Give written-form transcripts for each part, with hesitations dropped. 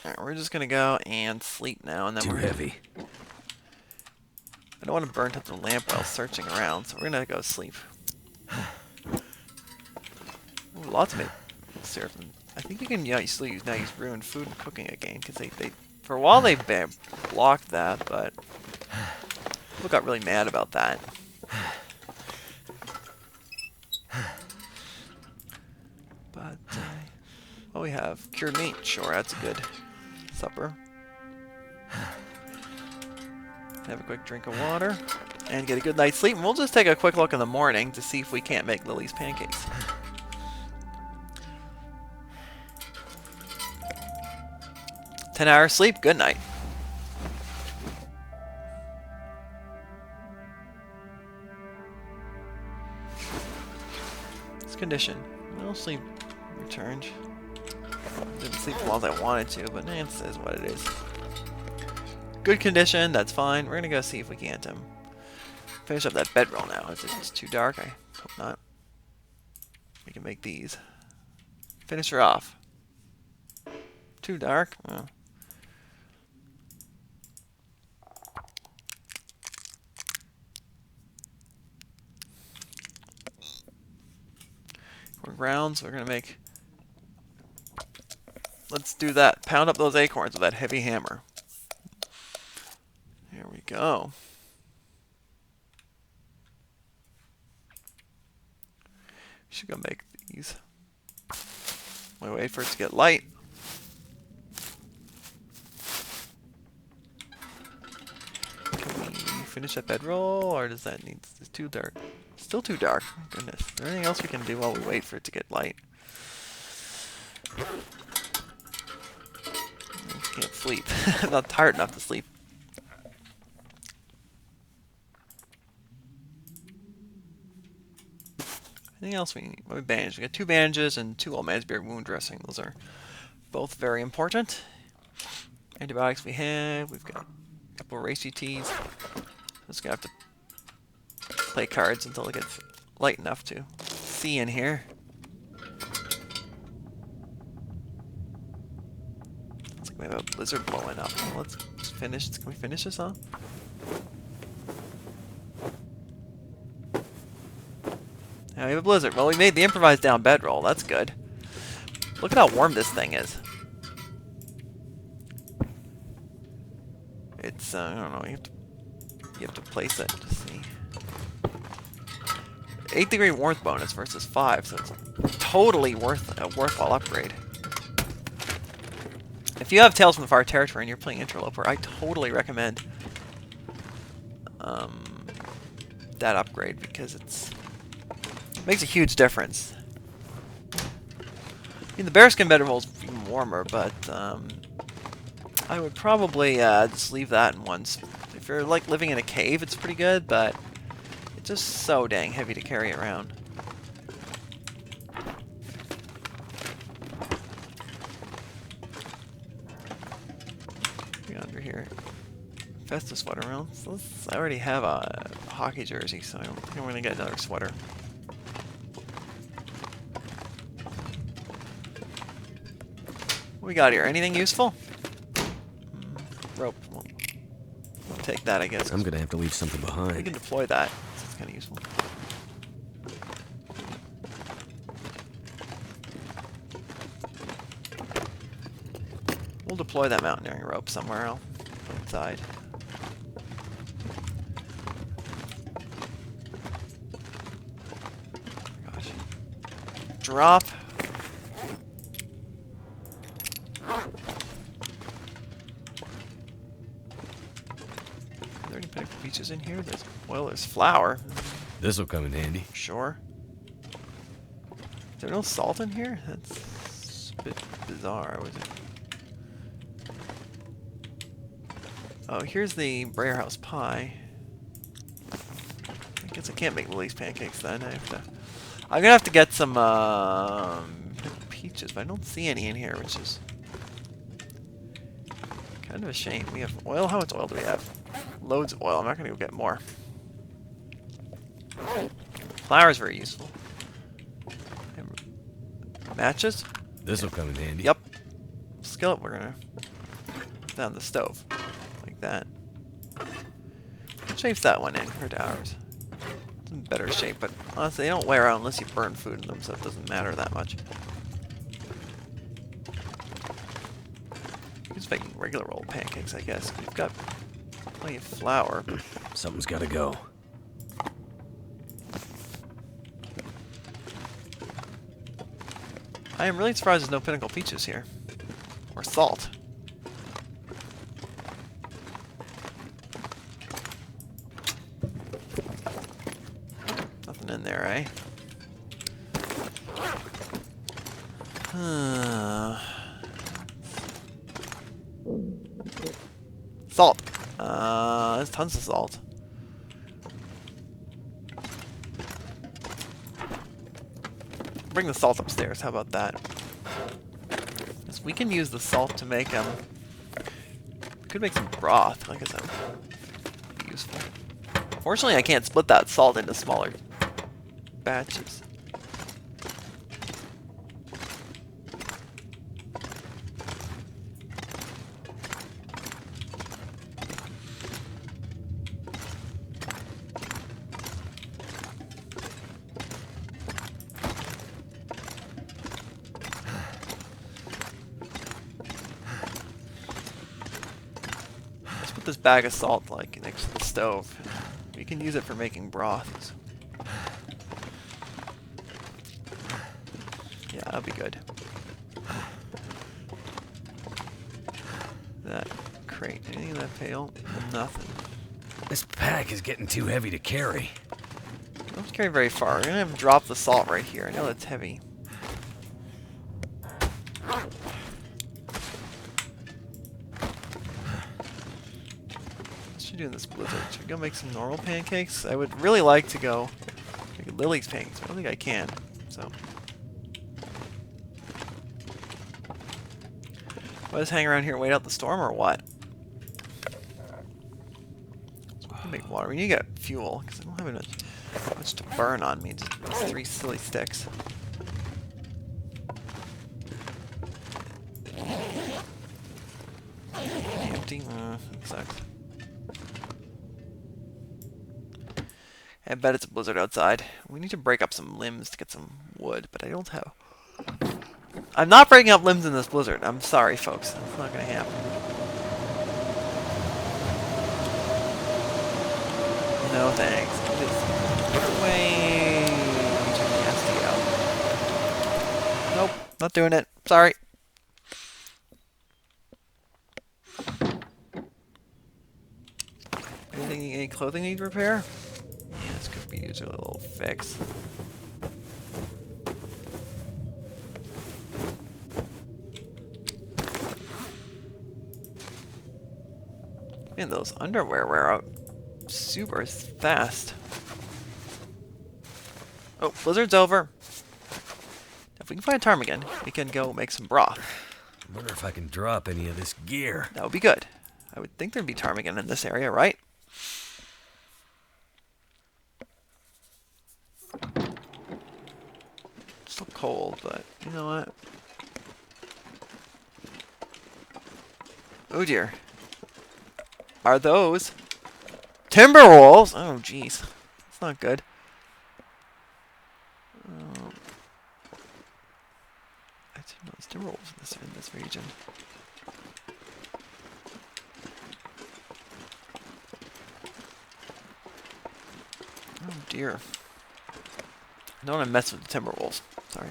Alright, we're just gonna go and sleep now, and then Too we're... heavy. I don't want to burn up the lamp while searching around, so we're gonna go sleep. Ooh, lots of maple syrup. I think you can now use ruined food and cooking again, because they for a while they blocked that, but people got really mad about that. But well, we have cured meat. Sure, that's a good supper. Have a quick drink of water and get a good night's sleep. And we'll just take a quick look in the morning to see if we can't make Lily's pancakes. 10 hours sleep. Good night. This condition. No sleep returned. Didn't sleep as long as I wanted to, but it is what it is. Good condition. That's fine. We're gonna go see if we can't finish up that bedroll now. Is it just too dark? I hope not. We can make these. Finish her off. Too dark? Oh. For grounds, we're going to make... Let's do that. Pound up those acorns with that heavy hammer. Here we go. We should go make these. We wait for it to get light. Can we finish that bedroll, or does that need... It's too dark. Still too dark. Goodness. Is there anything else we can do while we wait for it to get light? I can't sleep. I'm not tired enough to sleep. Anything else we need? What we bandage? We got 2 bandages and 2 old man's beard wound dressing. Those are both very important. Antibiotics we have. We've got a couple of race GTs. Just gonna have to play cards until it gets light enough to see in here. Looks like we have a blizzard blowing up. Well, let's finish. Can we finish this off? Now we have a blizzard. Well, we made the improvised down bedroll. That's good. Look at how warm this thing is. It's I don't know. You have to place it to see. 8-degree warmth bonus versus 5, so it's totally worthwhile upgrade. If you have Tales from the Far Territory and you're playing Interloper, I totally recommend that upgrade because it makes a huge difference. I mean, the bearskin bedroll is even warmer, but I would probably just leave that in one. If you're like living in a cave, it's pretty good, but it's just so dang heavy to carry around. Under here, Festive sweater around. So I already have a hockey jersey, so I don't think I'm gonna get another sweater. What we got here? Anything useful? Rope. We'll take that, I guess. I'm gonna have to leave something We behind. can deploy that. It's kind of useful. We'll deploy that mountaineering rope somewhere else inside. Gosh. Drop. Are there any pineapple peaches in here? There's flour. This'll come in handy. Sure. Is there no salt in here? That's a bit bizarre. Was it? Oh, here's the Breyer House pie. I guess I can't make Lily's pancakes then. I'm gonna have to get some peaches, but I don't see any in here, which is kind of a shame. We have oil. How much oil do we have? Loads of oil. I'm not gonna go get more. Flour is very useful. Matches? This'll come in handy. Yep. Skillet. We're gonna that on the stove. Like that. Shape that one in compared to ours. It's in better shape, but honestly, they don't wear out unless you burn food in them, so it doesn't matter that much. Just making regular old pancakes, I guess. We've got plenty of flour. Something's gotta go. I am really surprised there's no pinnacle peaches here. Or salt. Nothing in there, eh? Salt. There's tons of salt. Bring the salt upstairs. How about that? 'Cause we can use the salt to make we could make some broth. Like I said, be useful. Fortunately, I can't split that salt into smaller batches. Put this bag of salt like next to the stove. We can use it for making broths. Yeah, that'll be good. That crate. Anything in that pail? Nothing. This pack is getting too heavy to carry. Don't carry very far. We're gonna have to drop the salt right here. I know that's heavy. Doing this blizzard. Should we go make some normal pancakes? I would really like to go make Lily's pancakes, but I don't think I can. So, I'll just hang around here and wait out the storm, or what? So we can make water. We need to get fuel because I don't have much to burn on me. Just these 3 silly sticks. Empty. It sucks. I bet it's a blizzard outside. We need to break up some limbs to get some wood, but I don't have... I'm not breaking up limbs in this blizzard. I'm sorry, folks. It's not going to happen. No thanks. Just way too nasty out. Nope, not doing it. Sorry. Any clothing need repair? This could be used a little fix. Man, those underwear wear out super fast. Oh, blizzard's over. If we can find a ptarmigan, we can go make some broth. I wonder if I can drop any of this gear. That would be good. I would think there'd be ptarmigan in this area, right? Still cold, but you know what? Oh dear. Are those timber wolves? Oh jeez. That's not good. I didn't know there's timber wolves in this region. Oh dear. I don't want to mess with the timber wolves. Sorry.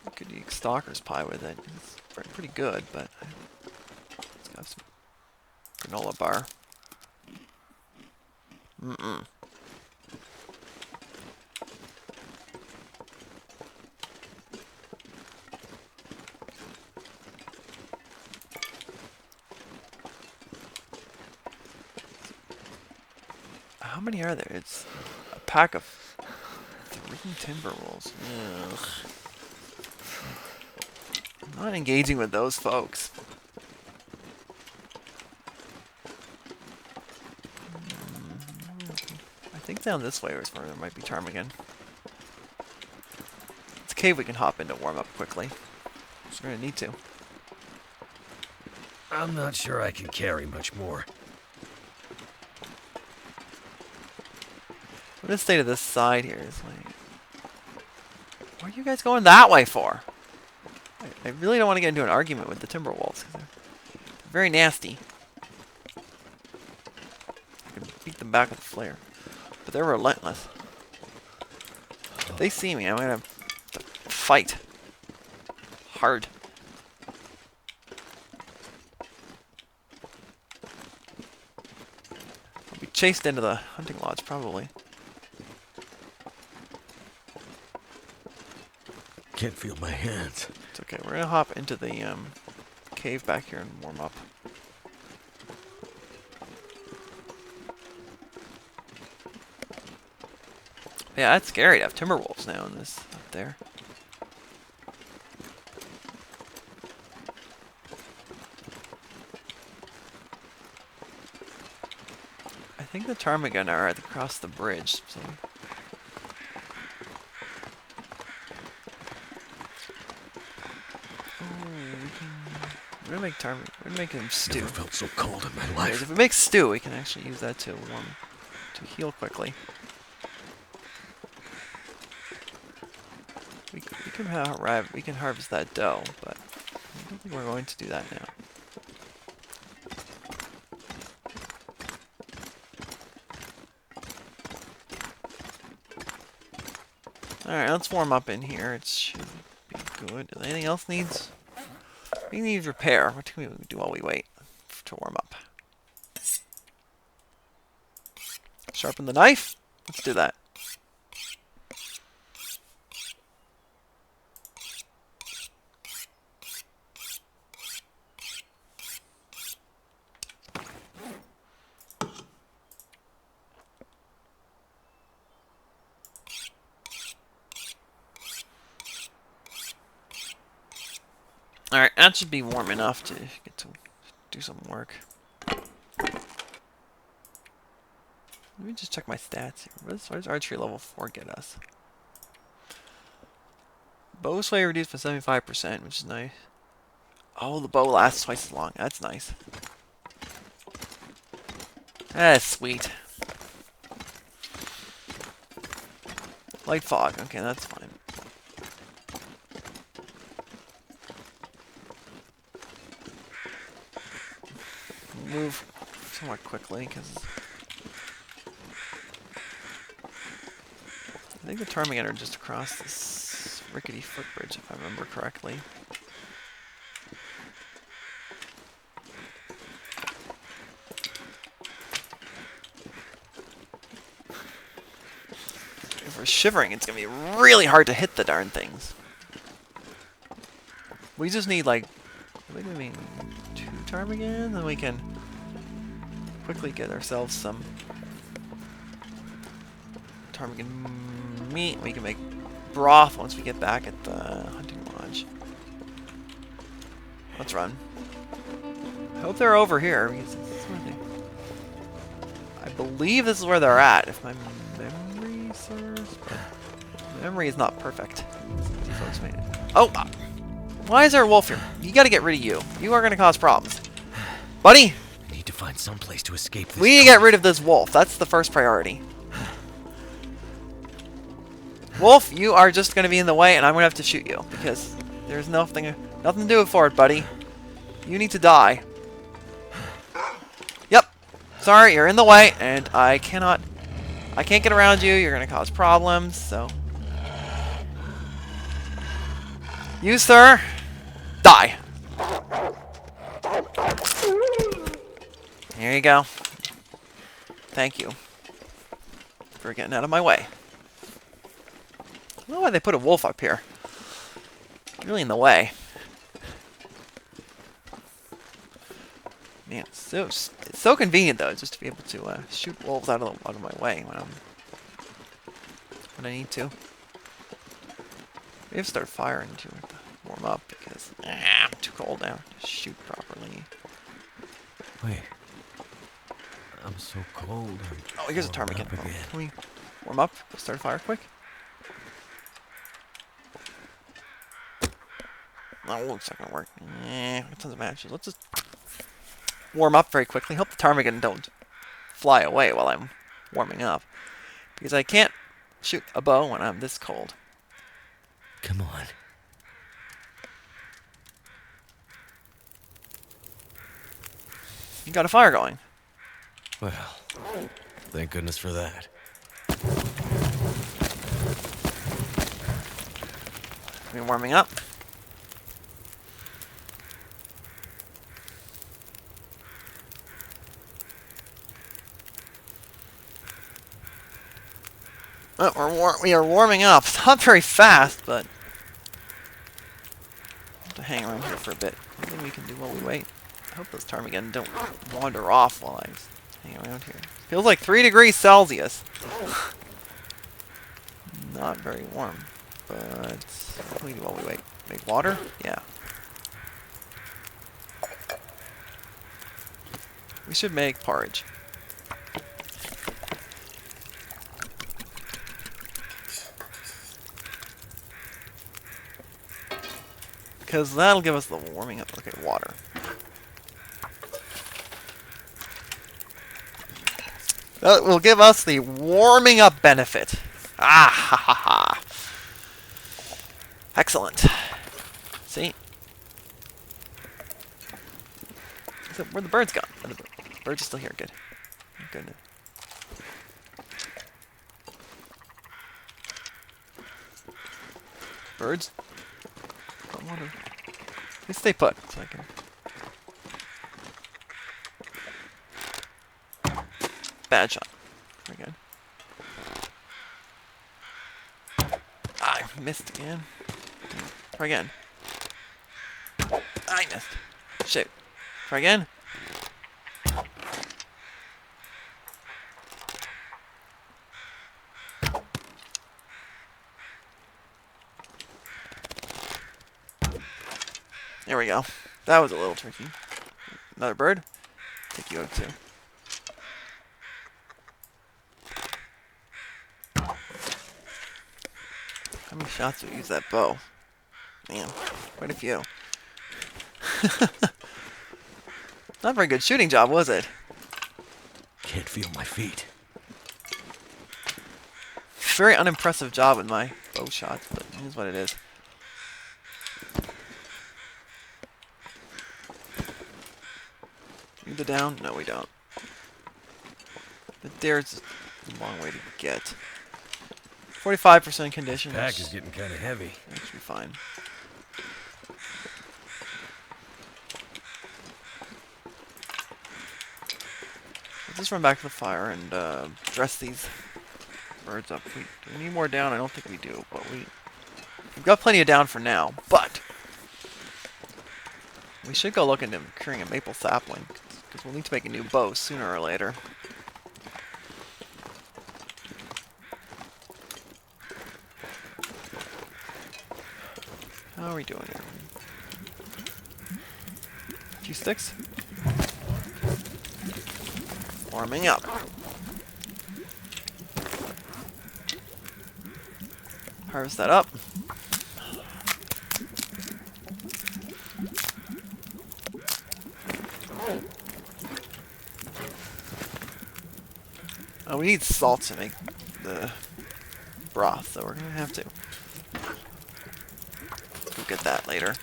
I could eat stalker's pie with it. It's pretty good, but it's got some granola bar. How many are there? It's a pack of 3 timber wolves. Ugh. I'm not engaging with those folks. I think down this way is where there might be ptarmigan. It's a cave we can hop in to warm up quickly. So we're gonna need to. I'm not sure I can carry much more. What is the state of this side here? Is like, what are you guys going that way for? I really don't want to get into an argument with the timber wolves because they're very nasty. I can beat them back with a flare, but they're relentless. If they see me, I'm gonna fight hard. I'll be chased into the hunting lodge probably. Can't feel my hands. It's okay. We're gonna hop into the cave back here and warm up. Yeah, that's scary to have timber wolves now in this up there. I think the ptarmigan are across the bridge. So. We're gonna make we're gonna make him stew. Never felt so cold in my Anyways, life. if it makes stew, we can actually use that to heal quickly. We can harvest that dough, but I don't think we're going to do that now. All right, let's warm up in here. It should be good. Anything else needs? We need repair. What can we do while we wait to warm up? Sharpen the knife? Let's do that. Alright, that should be warm enough to get to do some work. Let me just check my stats here. What does archery level 4 get us? Bow sway reduced by 75%, which is nice. Oh, the bow lasts twice as long. That's nice. That's sweet. Light fog. Okay, that's fine. Move somewhat quickly because I think the ptarmigan are just across this rickety footbridge, if I remember correctly. If we're shivering, it's gonna be really hard to hit the darn things. We just need like, I think we mean 2 ptarmigan, and we can quickly get ourselves some ptarmigan meat. We can make broth once we get back at the hunting lodge. Let's run. I hope they're over here, because this is where I believe this is where they're at, if my memory serves, but memory is not perfect. Folks made it. Oh! Why is there a wolf here? You gotta get rid of you. You are gonna cause problems. Buddy! I need to find some place to escape this. We need to get rid of this wolf. That's the first priority. Wolf, you are just gonna be in the way, and I'm gonna have to shoot you, because there's nothing to do for it, buddy. You need to die. Yep. Sorry, you're in the way, and I can't get around you. You're gonna cause problems, so. You, sir, die. There you go. Thank you for getting out of my way. I don't know why they put a wolf up here. It's really in the way. Man, it's so convenient though, just to be able to shoot wolves out of my way when I need to. We have to start firing to warm up because I'm too cold now to shoot properly. Wait. I'm so cold. Oh, here's a ptarmigan. Again. Can we warm up? Start a fire quick? No, it's not gonna work. Tons of matches. Let's just warm up very quickly. Hope the ptarmigan don't fly away while I'm warming up. Because I can't shoot a bow when I'm this cold. Come on. You got a fire going. Well, thank goodness for that. Been warming up. Oh, we are warming up. It's not very fast, but I'll have to hang around here for a bit. Something we can do while we wait. I hope those ptarmigan don't wander off while I hang around here. Feels like 3 degrees Celsius. Not very warm, but what do we do while we wait? Make water? Yeah. We should make porridge. Because that'll give us the warming up. Okay, water. That will give us the warming up benefit. Ah ha ha ha. Excellent. See? So where the birds gone? Oh, the birds are still here. Good. Good. Birds? I wonder. Let's stay put so I can. Bad shot. Very good. I missed again. Try again. I missed. Shoot. Try again. There we go. That was a little tricky. Another bird. Take you out too. How many shots do we use that bow? Man, quite a few. Not a very good shooting job, was it? Can't feel my feet. Very unimpressive job with my bow shots, but it is what it is. Need the down? No, we don't. But there's a long way to get. 45% condition. Pack is getting kind of heavy. That should be fine. Let's just run back to the fire and dress these birds up. Do we need more down? I don't think we do, but we've got plenty of down for now. But we should go look into curing a maple sapling, because we'll need to make a new bow sooner or later. How are we doing here? A few sticks. Warming up. Harvest that up. We need salt to make the broth, so we're gonna have to go get that later.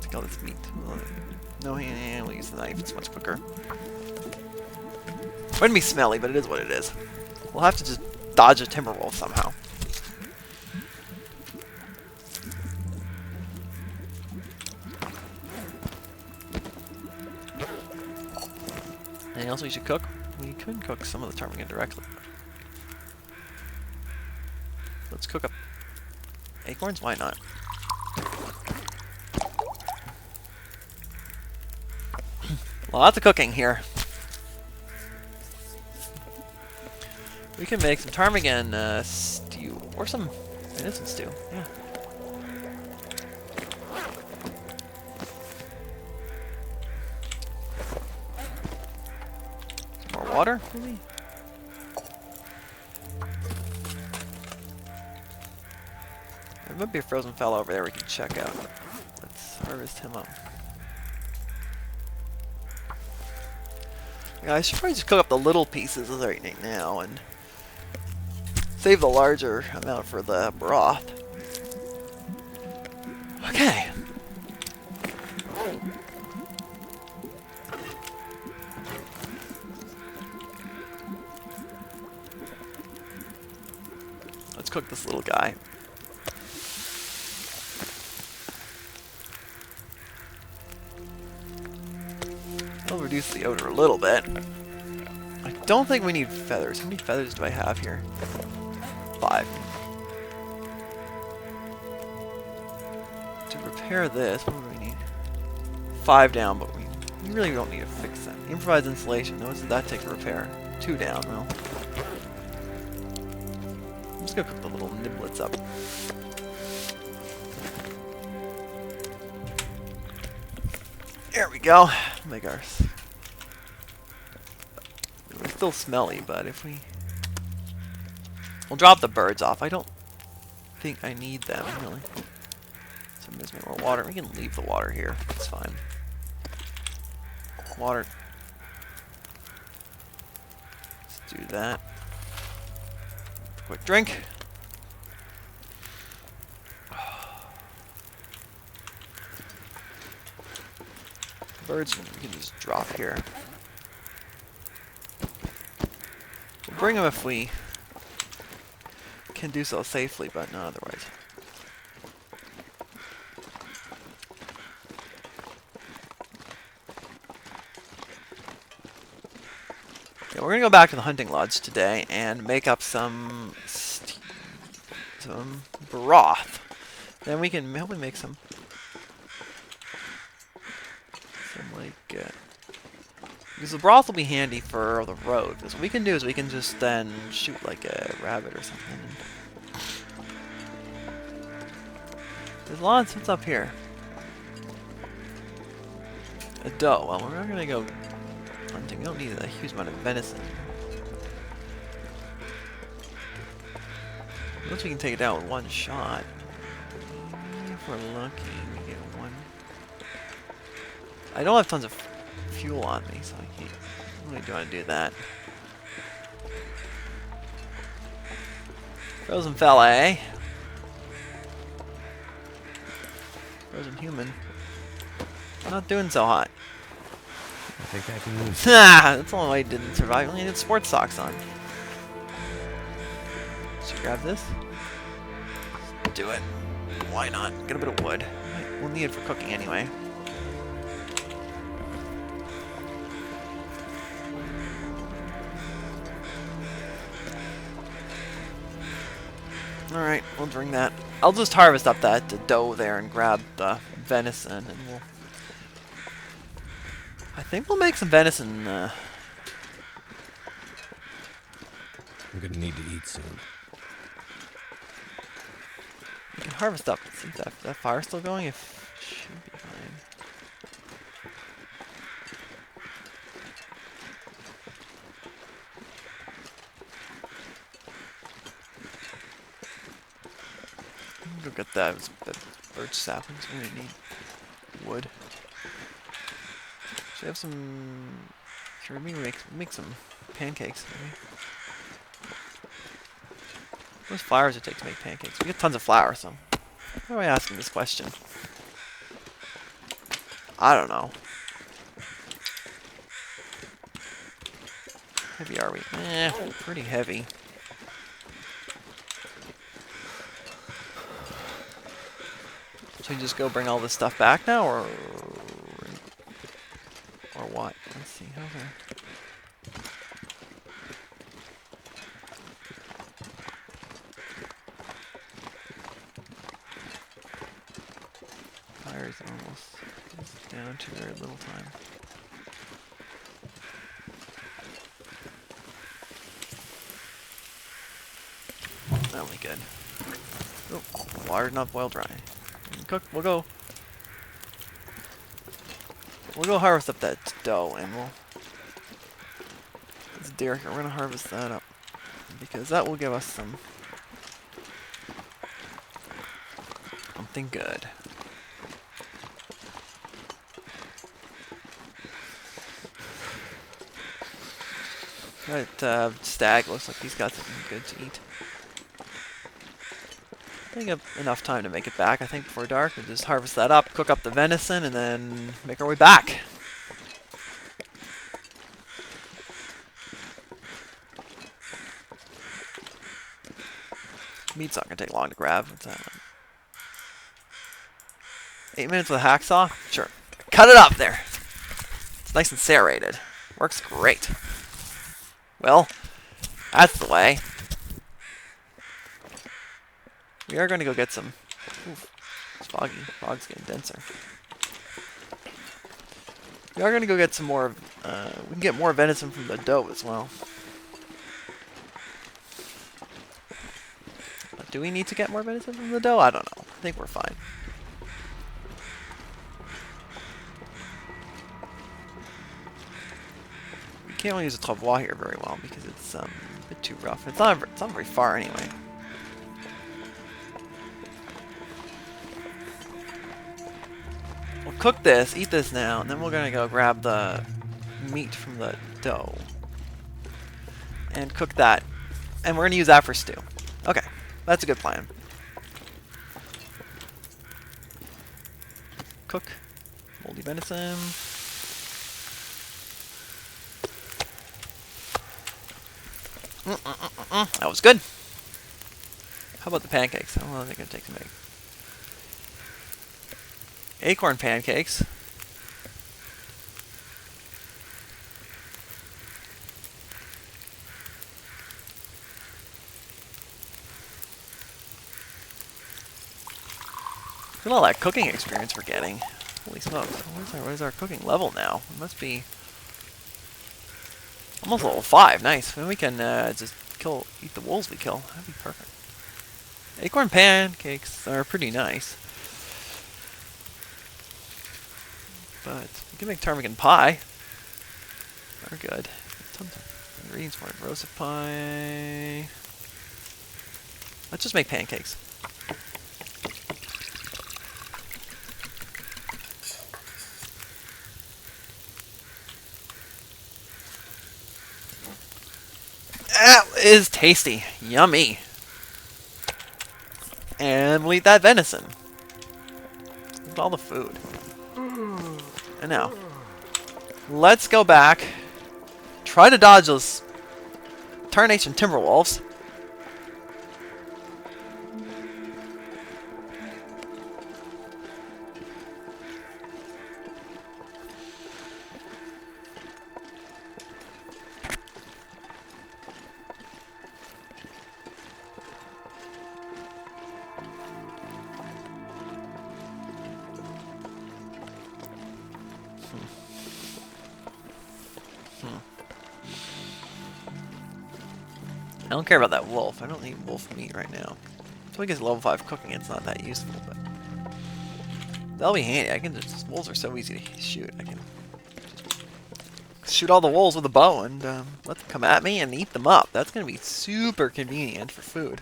Take all this meat. No, we'll use the knife. It's much quicker. Wouldn't be smelly, but it is what it is. We'll have to just dodge a timber wolf somehow. Anything else we should cook? We could cook some of the ptarmigan directly. Let's cook up acorns. Why not? Lots of cooking here. We can make some ptarmigan stew, or some venison stew. Yeah. Some more water, maybe. might be a frozen fellow over there we can check out. Let's harvest him up. Yeah, I should probably just cook up the little pieces right now and save the larger amount for the broth. Okay. Let's cook this little guy. I'll reduce the odor a little bit. I don't think we need feathers. How many feathers do I have here? 5. To repair this, what do we need? 5 down, but we really don't need to fix that. Improvised insulation. How much does that take to repair? 2 down, well. I'm just gonna cook the little niblets up. There we go. Make ours. It's still smelly, but if we... We'll drop the birds off. I don't think I need them, really. So there's more water. We can leave the water here. It's fine. Water. Let's do that. Quick drink. Birds we can just drop here. We'll bring them if we can do so safely, but not otherwise. Yeah, we're gonna go back to the hunting lodge today and make up some broth. Then we can hopefully make some like because the broth will be handy for the road. Because what we can do is we can just then shoot like a rabbit or something. There's lots. What's up here? A doe. Well, we're not gonna go hunting. We don't need a huge amount of venison. Unless we can take it down with one shot. If we're lucky, we get one. I don't have tons of fuel on me, so I can't really do want to do that. Frozen fella, eh? Frozen human. Not doing so hot. I think I can lose. That's the only way I didn't survive. I only had sports socks on. Should we grab this? Let's do it. Why not? Get a bit of wood. We'll need it for cooking anyway. Alright, we'll bring that. I'll just harvest up that doe there and grab the venison, and we'll... I think we'll make some venison, I'm gonna need to eat soon. we can harvest up. See if that fire's still going? If should be fine. Go get that birch saplings. We're gonna need wood. Should we have some? Should we make some pancakes? Maybe? How much flour does it take to make pancakes? We get tons of flour, so why am I asking this question? I don't know. How heavy are we? Pretty heavy. Should we just go bring all this stuff back now, or what? Let's see. Okay. Fire's almost down to very little time. That'll be good. Oh, water's not boiled dry. Cook. We'll go harvest up that doe, and it's deer here. We're gonna harvest that up because that will give us some something good. That stag looks like he's got something good to eat. I think I have enough time to make it back, I think, before dark. We'll just harvest that up, cook up the venison, and then make our way back. Meat's not going to take long to grab. What's that? 8 minutes with a hacksaw? Sure. Cut it up there. It's nice and serrated. Works great. Well, that's the way. We are going to go get some... Oof, it's foggy. Fog's getting denser. We are going to go get some more... we can get more venison from the doe as well. But do we need to get more venison from the doe? I don't know. I think we're fine. We can't really use a travois here very well because it's a bit too rough. It's not very far anyway. We'll cook this, eat this now, and then we're going to go grab the meat from the doe. And cook that. And we're going to use that for stew. Okay, that's a good plan. Cook. Moldy venison. That was good. How about the pancakes? How long are they going to take to make? Acorn pancakes. Look at all that cooking experience we're getting. Holy smokes. What is our cooking level now? It must be almost level 5. Nice. Then we can just eat the wolves we kill. That'd be perfect. Acorn pancakes are pretty nice. But we can make ptarmigan pie. They're good. Tons of ingredients for it. Roasted pie. Let's just make pancakes. That is tasty. Yummy. And we'll eat that venison. Look at all the food. And now, let's go back. Try to dodge those Tarnation Timberwolves. I don't care about that wolf. I don't need wolf meat right now. Until we get to level 5 cooking, it's not that useful, but that'll be handy. I can just wolves are so easy to shoot. I can just shoot all the wolves with a bow and let them come at me and eat them up. That's gonna be super convenient for food.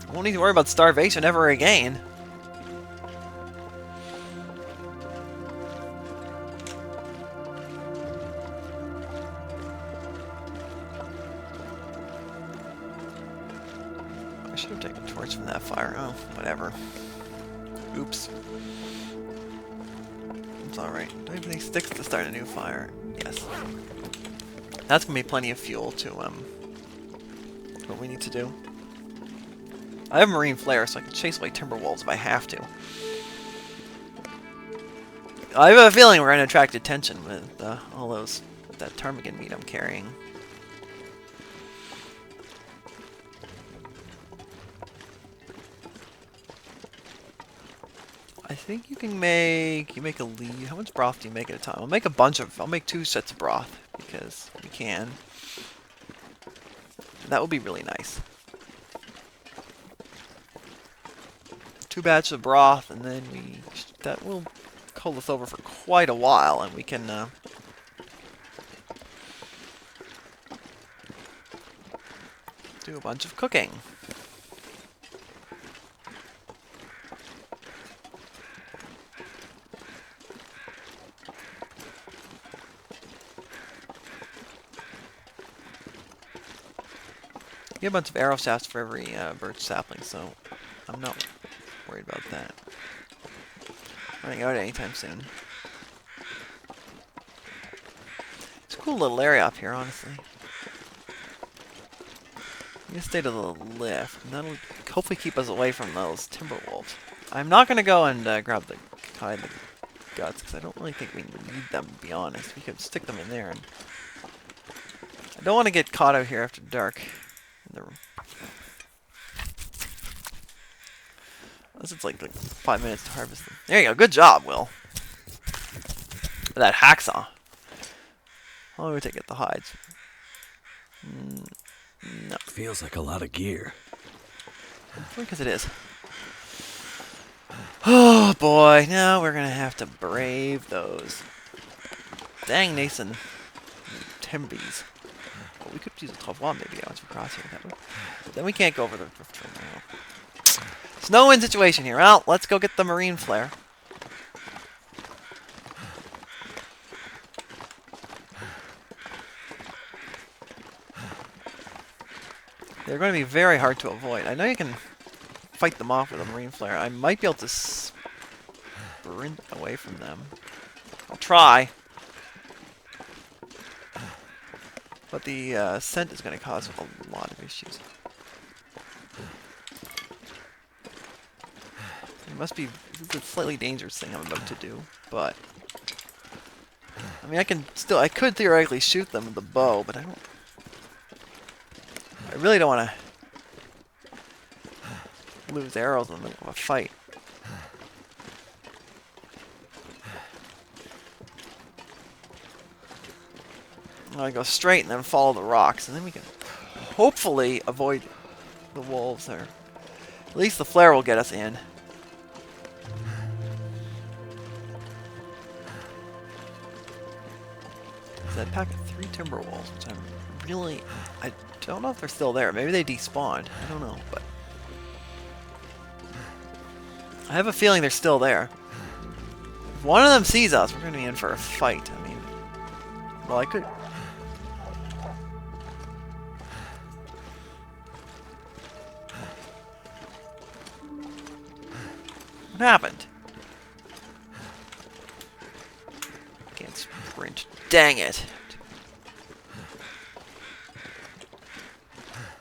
I won't need to worry about starvation ever again. I should have taken a torch from that fire. Oh, whatever. Oops. It's alright. Do I have any sticks to start a new fire? Yes. That's gonna be plenty of fuel to what we need to do. I have marine flare, so I can chase away timber wolves if I have to. I have a feeling we're gonna attract attention with all that ptarmigan meat I'm carrying. I think you can make a lead. How much broth do you make at a time? I'll make a bunch of. I'll make 2 sets of broth because we can. That would be really nice. 2 batches of broth, and then that will hold us over for quite a while, and we can do do a bunch of cooking. Get a bunch of arrow shafts for every birch sapling, so I'm not worried about that. Running out anytime soon. It's a cool little area up here, honestly. I'm gonna stay to the left, and that'll hopefully keep us away from those timber wolves. I'm not gonna go and grab the guts, because I don't really think we need them, to be honest. We could stick them in there, and I don't want to get caught out here after dark. Unless it's like 5 minutes to harvest them. There you go. Good job, Will. That hacksaw. How long would it take to get the hides? No. Feels like a lot of gear. Because it is. Oh boy, now we're gonna have to brave those dang Nason Timbies. Well, we could use a 12-1 maybe once we cross here. But then we can't go over the rift terminal. It's no win situation here. Well, let's go get the marine flare. They're going to be very hard to avoid. I know you can fight them off with a marine flare. I might be able to sprint away from them. I'll try. But the scent is going to cause a lot of issues. It must be a slightly dangerous thing I'm about to do, but I mean, I could theoretically shoot them with the bow, but I really don't want to lose arrows in the middle of a fight. I go straight and then follow the rocks, and then we can hopefully avoid the wolves there. At least the flare will get us in. That pack of 3 timber wolves, which I don't know if they're still there. Maybe they despawned. I don't know, but I have a feeling they're still there. If one of them sees us, we're going to be in for a fight. I mean, well, I could. What happened? Can't sprint. Dang it.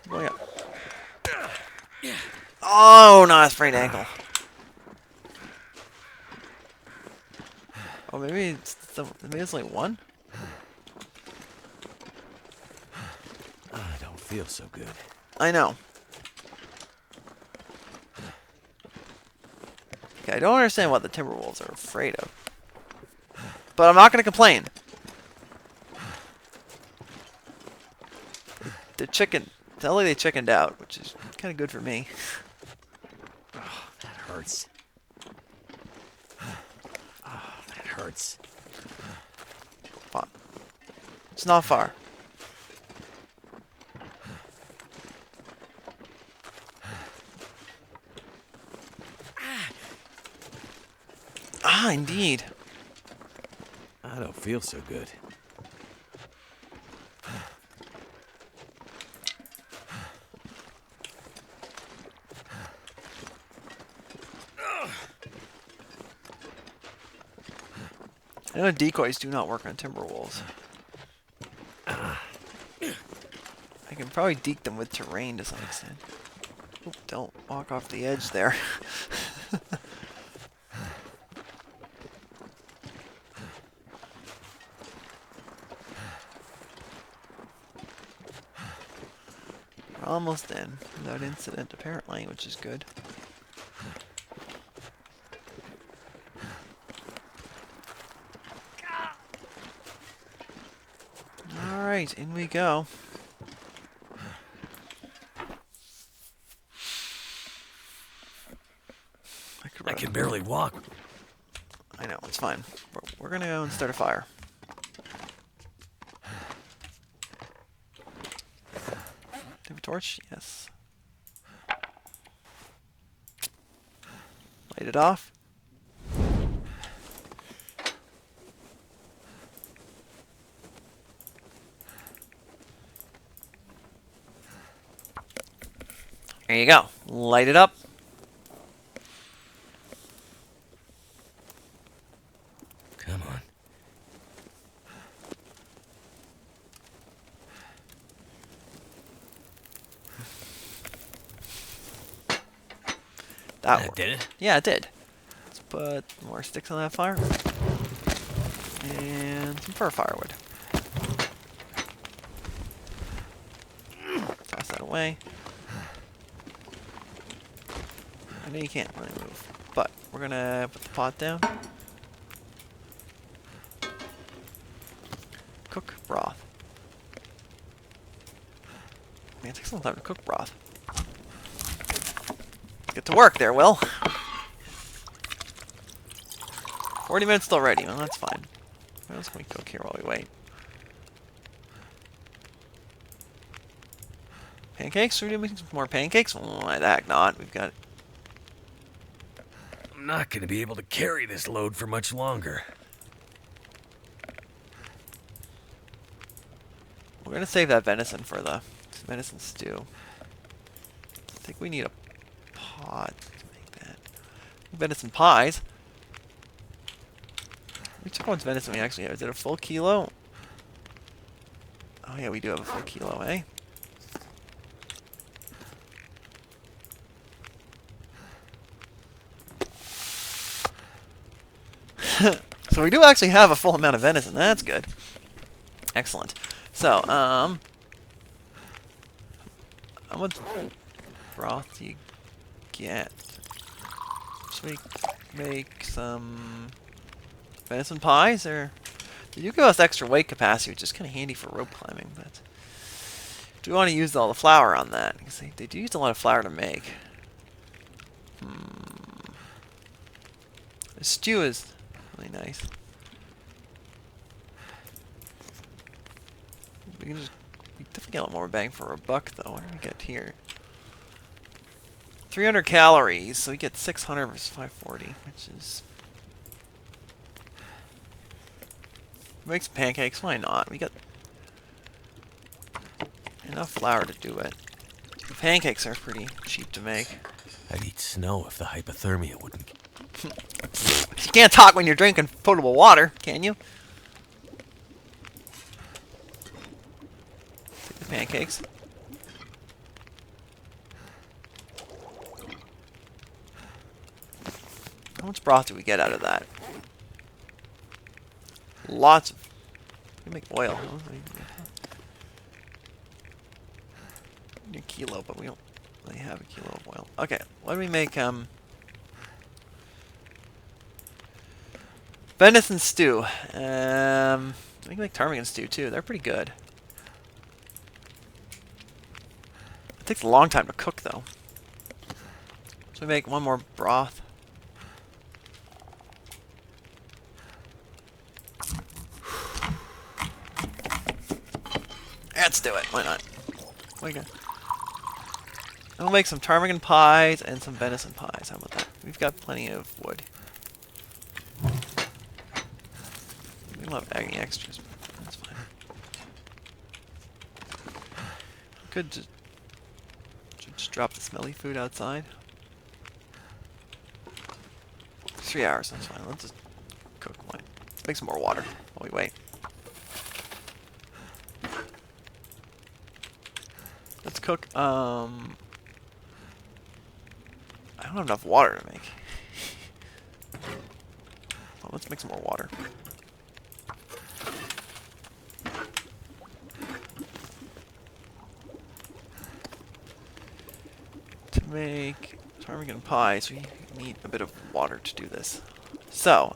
Going up. Oh, no, a sprained ankle. Oh, maybe it's only one? I don't feel so good. I know. Okay, I don't understand what the Timberwolves are afraid of. But I'm not going to complain. The chicken, tell me they chickened out, which is kind of good for me. Oh, that hurts. Oh, that hurts. Fine. It's not far. Ah, indeed. I don't feel so good. I know decoys do not work on Timberwolves. I can probably deke them with terrain to some extent. Oop, don't walk off the edge there. We're almost in, without incident apparently, which is good. Alright, in we go. I can barely walk. I know, it's fine. We're gonna go and start a fire. Did we torch? Yes. Light it off. There you go. Light it up. Come on. That Did it? Yeah, it did. Let's put more sticks on that fire. And some fir firewood. Toss that away. I know you can't really move, but we're gonna put the pot down. Cook broth. Man, it takes a long time to cook broth. Get to work there, Will. 40 minutes till ready. Well, that's fine. What else can we cook here while we wait? Pancakes? Should we do some more pancakes? Why the heck not? We've got... I'm not going to be able to carry this load for much longer. We're going to save that venison for the venison stew. I think we need a pot to make that. Venison pies. Which one's venison we actually have? Is it a full kilo? Oh yeah, we do have a full kilo, eh? So we do actually have a full amount of venison. That's good. Excellent. So, how much broth do you get? Should we make some venison pies, or they do give us extra weight capacity, which is kind of handy for rope climbing, but do we want to use all the flour on that? Because they do use a lot of flour to make. The stew is really nice. We definitely get a lot more bang for a buck, though. What do we get here? 300 calories, so we get 600 versus 540, which is... Make some pancakes, why not? We got enough flour to do it. The pancakes are pretty cheap to make. I'd eat snow if the hypothermia wouldn't... You can't talk when you're drinking potable water, can you? Take the pancakes. How much broth do we get out of that? Lots of... We make oil. Huh? We need a kilo, but we don't really have a kilo of oil. Okay, what do we make? Venison stew. We can make ptarmigan stew too. They're pretty good. It takes a long time to cook though. So we make one more broth. Let's do it. Why not? And we'll make some ptarmigan pies and some venison pies. How about that? We've got plenty of wood. We don't have any extras, but that's fine. We could just drop the smelly food outside. 3 hours, that's fine. Let's just cook one. Let's make some more water while we wait. Let's cook, I don't have enough water to make. Well, let's make some more water. To make ptarmigan pies, we need a bit of water to do this. So,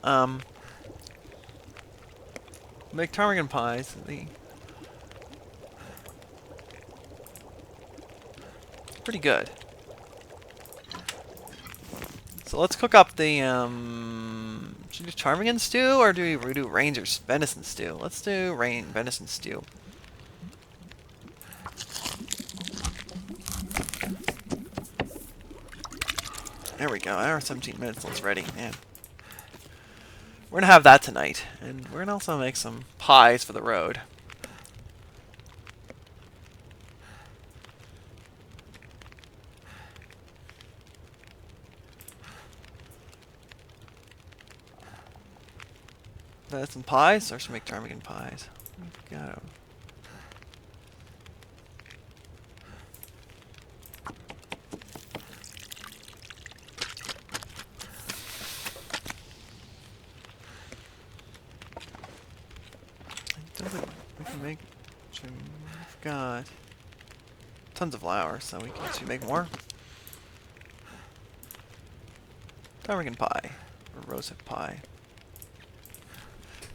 make ptarmigan pies. Pretty good. So let's cook up the, should we do ptarmigan stew, or do we do Ranger's venison stew? Let's do venison stew. There we go. Hour 17 minutes till it's ready. Man. We're gonna have that tonight. And we're gonna also make some pies for the road. Some pies, or should we make ptarmigan pies? We've got 'em. I don't think we can make. We've got tons of flour, so we can actually make more. Ptarmigan pie, or rosehip pie.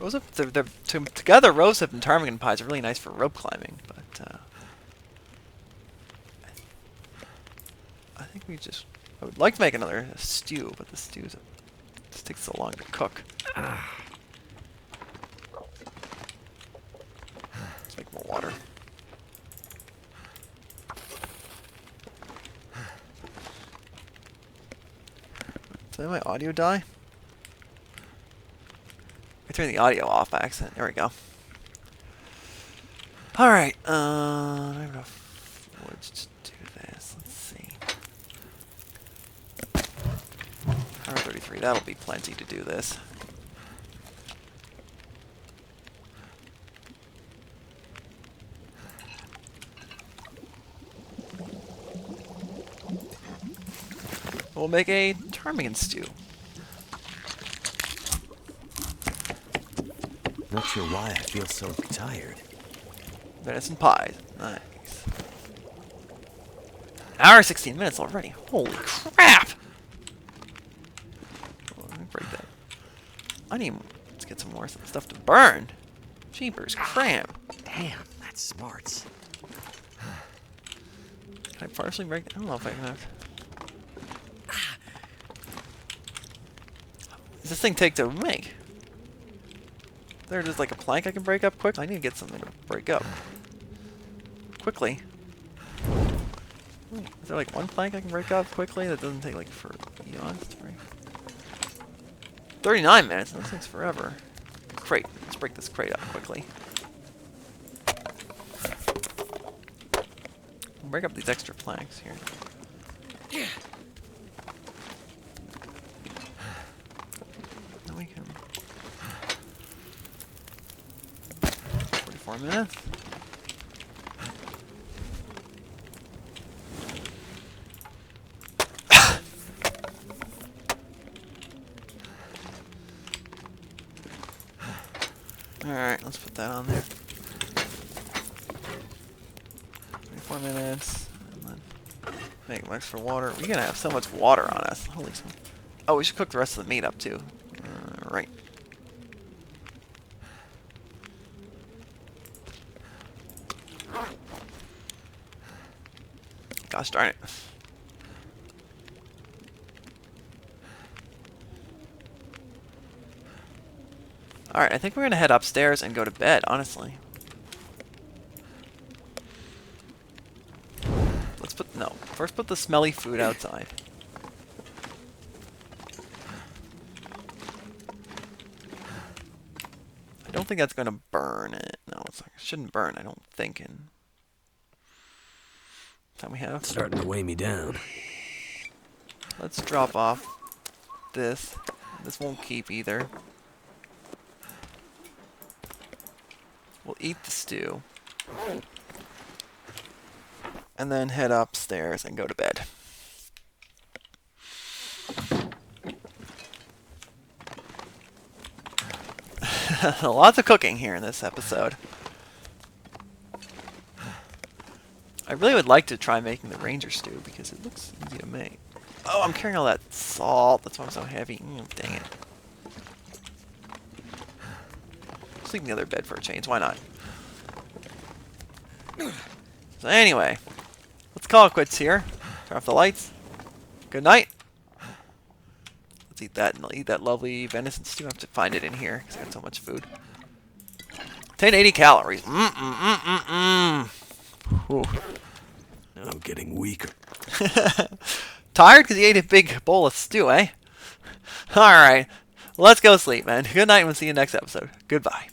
Together, rosehip and ptarmigan pies are really nice for rope climbing, but I think I would like to make another stew, but the stews just takes so long to cook. Let's make more water. Did my audio die? I turned the audio off by accident. There we go. Alright, I have enough wood to do this. Let's see. Hour 33, that'll be plenty to do this. We'll make a ptarmigan stew. Not sure why I feel so tired. Venison pies. Nice. Hour 16 minutes already. Holy crap! Well, let me break that. Let's get some more stuff to burn. Jeepers, cramp. Damn, that's smarts. Can I partially break it? I don't know if I can have. Does this thing take to make? There's just like a plank I can break up quick. I need to get something to break up quickly. Is there like one plank I can break up quickly that doesn't take like for eons to break? 39 minutes. That takes forever. Crate. Let's break this crate up quickly. Break up these extra planks here. Then we can. 44 minutes. Alright, let's put that on there. 24 minutes. And then make some extra water. We're gonna have so much water on us. Holy smokes. Oh, we should cook the rest of the meat up too. Right. Gosh darn it. Alright, I think we're going to head upstairs and go to bed, honestly. First put the smelly food outside. I don't think that's going to burn it. No, it shouldn't burn, I don't think. And time we have. It's starting to weigh me down. Let's drop off this. This won't keep either. We'll eat the stew. And then head upstairs and go to bed. Lots of cooking here in this episode. I really would like to try making the ranger stew because it looks easy to make. Oh, I'm carrying all that salt. That's why I'm so heavy. Dang it. Sleep in the other bed for a change. Why not? So anyway, let's call it quits here. Turn off the lights. Good night. Let's eat that, and I'll eat that lovely venison stew. I have to find it in here because I got so much food. 1080 calories. Ooh. I'm getting weaker. Tired because you ate a big bowl of stew, eh? Alright. Let's go sleep, man. Good night and we'll see you next episode. Goodbye.